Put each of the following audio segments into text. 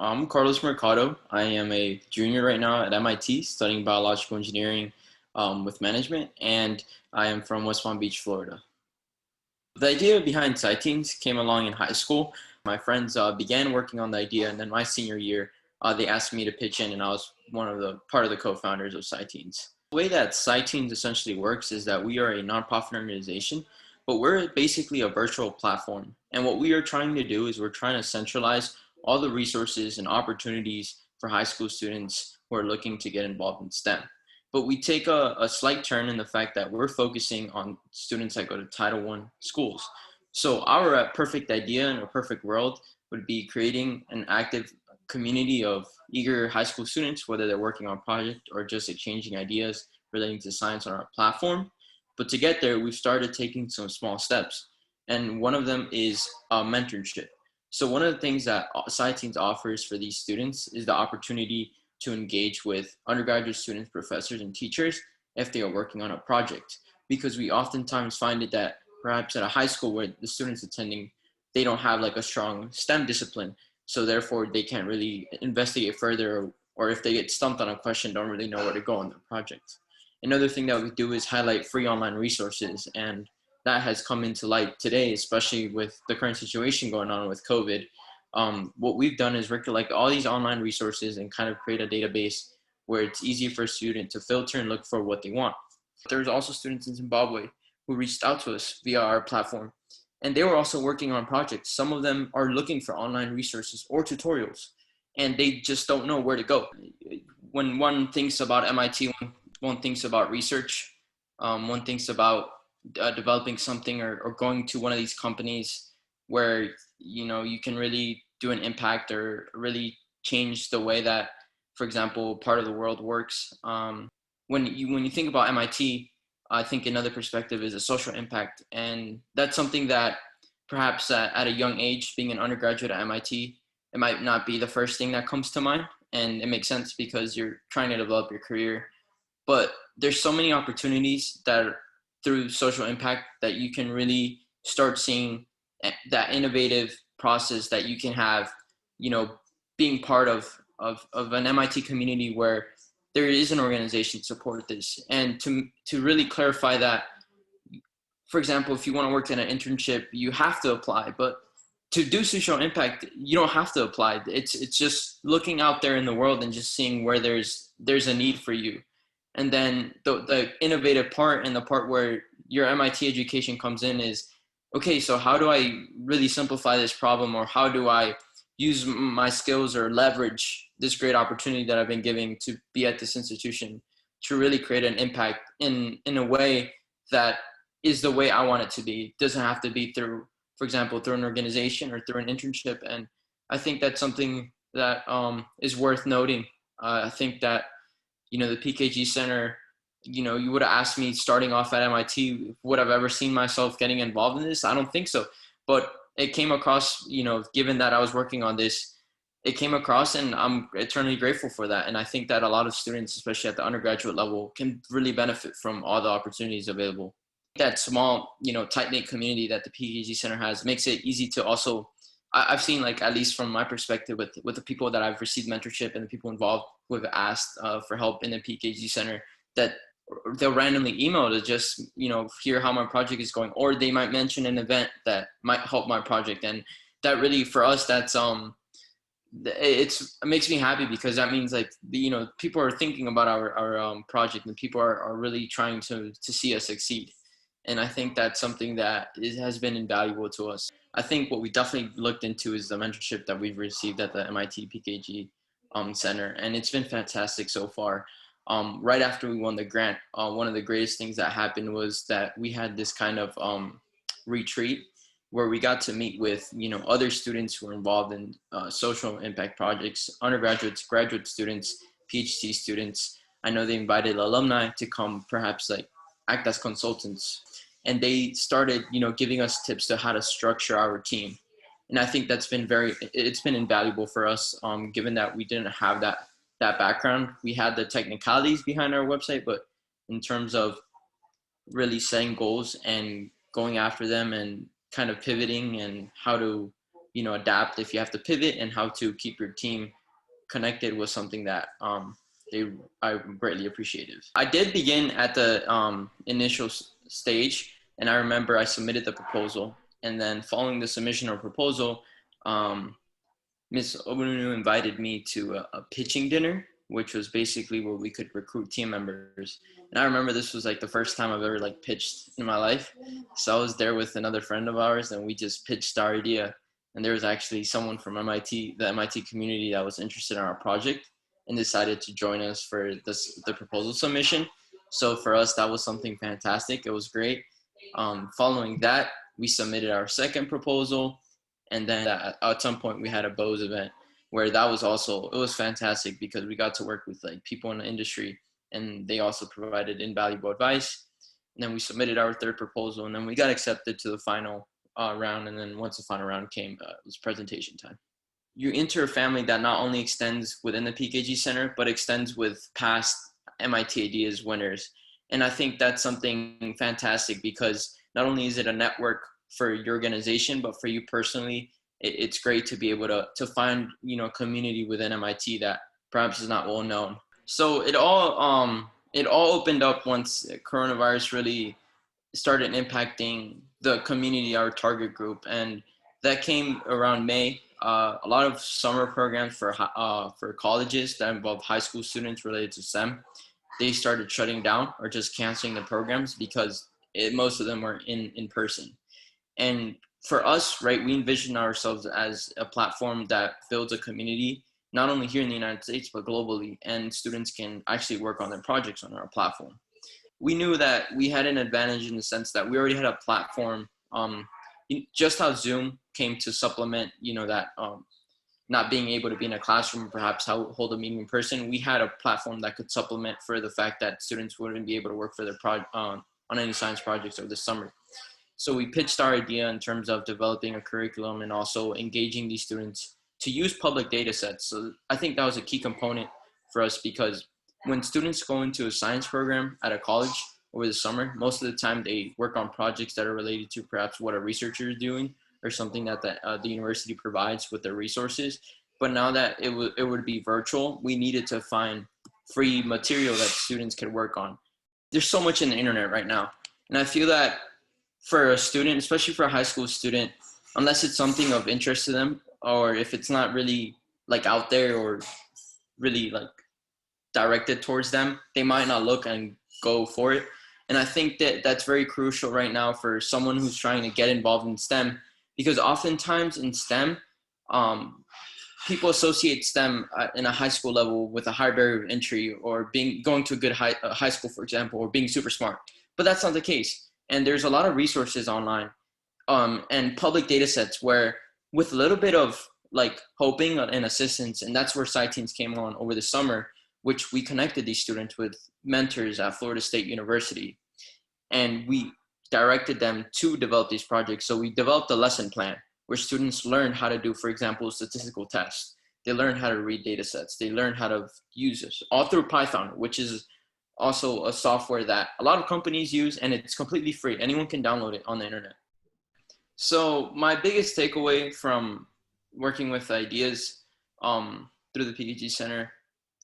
I'm Carlos Mercado. I am a junior right now at MIT studying biological engineering with management, and I am from West Palm Beach, Florida. The idea behind Sighteens came along in high school. My friends began working on the idea, and then my senior year, they asked me to pitch in, and I was part of the co-founders of Sighteens. The way that Sighteens essentially works is that we are a nonprofit organization, but we're basically a virtual platform. And what we are trying to do is we're trying to centralize all the resources and opportunities for high school students who are looking to get involved in STEM. But we take a slight turn in the fact that we're focusing on students that go to Title I schools. So our perfect idea in a perfect world would be creating an active community of eager high school students, whether they're working on a project or just exchanging ideas relating to science on our platform. But to get there, we've started taking some small steps. And one of them is a mentorship. So one of the things that Sighteens offers for these students is the opportunity to engage with undergraduate students, professors, and teachers if they are working on a project. Because we oftentimes find it that perhaps at a high school where the students attending, they don't have like a strong STEM discipline. So therefore they can't really investigate further, or if they get stumped on a question, don't really know where to go on their project. Another thing that we do is highlight free online resources, and that has come into light today, especially with the current situation going on with COVID. What we've done is we collect all these online resources and kind of create a database where it's easy for a student to filter and look for what they want. There's also students in Zimbabwe who reached out to us via our platform, and they were also working on projects. Some of them are looking for online resources or tutorials, and they just don't know where to go. When one thinks about MIT, one thinks about research, one thinks about developing something or going to one of these companies where you can really do an impact or really change the way that, for example, part of the world works. When you think about MIT, I think another perspective is a social impact, and that's something that perhaps at a young age, being an undergraduate at MIT, it might not be the first thing that comes to mind, and it makes sense because you're trying to develop your career. But there's so many opportunities that through social impact that you can really start seeing that innovative process that you can have, being part of an MIT community where there is an organization to support this. And to really clarify that, for example, if you want to work in an internship, you have to apply, but to do social impact, you don't have to apply. It's just looking out there in the world and just seeing where there's a need for you. And then the innovative part and the part where your MIT education comes in is, okay, so how do I really simplify this problem, or how do I use my skills or leverage this great opportunity that I've been giving to be at this institution to really create an impact in a way that is the way I want it to be. It doesn't have to be through, for example, through an organization or through an internship. And I think that's something that is worth noting. I think that, the PKG Center, you would have asked me starting off at MIT, would I've ever seen myself getting involved in this? I don't think so. But it came across, given that I was working on this, it came across, and I'm eternally grateful for that. And I think that a lot of students, especially at the undergraduate level, can really benefit from all the opportunities available. That small, tight-knit community that the PKG Center has makes it easy to also, I've seen, like, at least from my perspective with the people that I've received mentorship and the people involved who have asked for help in the PKG Center, that they'll randomly email to just, hear how my project is going, or they might mention an event that might help my project. And that really, for us, that's, it makes me happy, because that means, like, people are thinking about our project, and people are really trying to see us succeed. And I think that's something that has been invaluable to us. I think what we definitely looked into is the mentorship that we've received at the MIT PKG Center, and it's been fantastic so far. Right after we won the grant, one of the greatest things that happened was that we had this kind of retreat where we got to meet with other students who are involved in social impact projects, undergraduates, graduate students, PhD students. I know they invited alumni to come, perhaps like act as consultants, and they started giving us tips to how to structure our team. And I think that's been it's been invaluable for us, given that we didn't have that background. We had the technicalities behind our website, but in terms of really setting goals and going after them and kind of pivoting and how to adapt if you have to pivot, and how to keep your team connected was something that I greatly appreciated. I did begin at the initial stage, and I remember I submitted the proposal, and then following the submission or proposal, Ms. Obununu invited me to a pitching dinner, which was basically where we could recruit team members. And I remember this was like the first time I've ever like pitched in my life. So I was there with another friend of ours, and we just pitched our idea. And there was actually someone from MIT, the MIT community, that was interested in our project and decided to join us for the proposal submission. So for us, that was something fantastic. It was great. Following that, we submitted our second proposal. And then at some point we had a BOES event where that was also, it was fantastic because we got to work with like people in the industry, and they also provided invaluable advice. And then we submitted our third proposal, and then we got accepted to the final round. And then once the final round came, it was presentation time. You enter a family that not only extends within the PKG Center, but extends with past MIT Ideas winners. And I think that's something fantastic because not only is it a network for your organization, but for you personally, it's great to be able to find, a community within MIT that perhaps is not well known. So it all opened up once coronavirus really started impacting the community, our target group. And that came around May. A lot of summer programs for colleges that involve high school students related to STEM, they started shutting down or just canceling the programs because most of them were in person. And for us, right, we envision ourselves as a platform that builds a community, not only here in the United States, but globally, and students can actually work on their projects on our platform. We knew that we had an advantage in the sense that we already had a platform, just how Zoom came to supplement, that not being able to be in a classroom, perhaps hold a meeting in person. We had a platform that could supplement for the fact that students wouldn't be able to work for their on any science projects over the summer. So we pitched our idea in terms of developing a curriculum and also engaging these students to use public data sets. So I think that was a key component for us because when students go into a science program at a college over the summer, most of the time they work on projects that are related to perhaps what a researcher is doing or something that the university provides with their resources. But now that it would be virtual, we needed to find free material that students could work on. There's so much in the internet right now. And I feel that for a student, especially for a high school student, unless it's something of interest to them, or if it's not really like out there or really like directed towards them, they might not look and go for it. And I think that that's very crucial right now for someone who's trying to get involved in STEM, because oftentimes in STEM, people associate STEM in a high school level with a high barrier of entry or going to a good high school, for example, or being super smart. But that's not the case. And there's a lot of resources online and public data sets where with a little bit of like hoping and assistance, and that's where SciTeens came on over the summer, which we connected these students with mentors at Florida State University. And we directed them to develop these projects. So we developed a lesson plan where students learn how to do, for example, statistical tests. They learn how to read data sets. They learn how to use this all through Python, which is also a software that a lot of companies use, and it's completely free. Anyone can download it on the internet. So my biggest takeaway from working with ideas through the PKG Center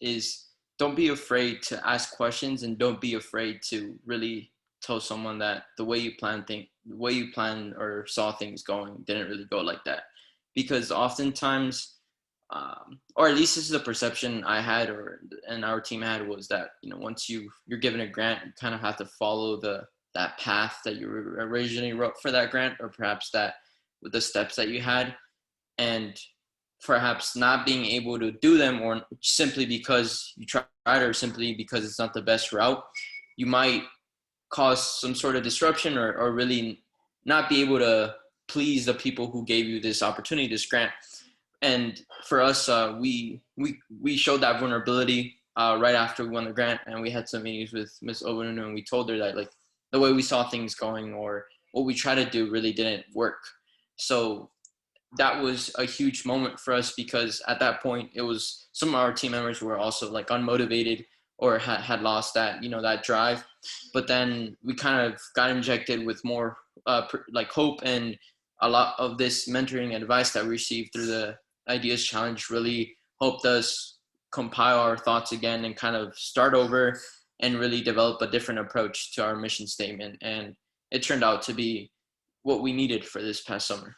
is don't be afraid to ask questions, and don't be afraid to really tell someone that the way you planned or saw things going didn't really go like that. Because oftentimes, or at least this is a perception I had and our team had, was that once you're given a grant, you kind of have to follow that path that you originally wrote for that grant, or perhaps that with the steps that you had, and perhaps not being able to do them, or simply because you tried, or simply because it's not the best route, you might cause some sort of disruption or really not be able to please the people who gave you this opportunity, this grant. And for us, we showed that vulnerability right after we won the grant, and we had some meetings with Ms. Obununu, and we told her that like the way we saw things going or what we tried to do really didn't work. So that was a huge moment for us, because at that point it was some of our team members were also like unmotivated or had lost that that drive. But then we kind of got injected with more like hope and a lot of this mentoring advice that we received through the Ideas Challenge really helped us compile our thoughts again and kind of start over and really develop a different approach to our mission statement. And it turned out to be what we needed for this past summer.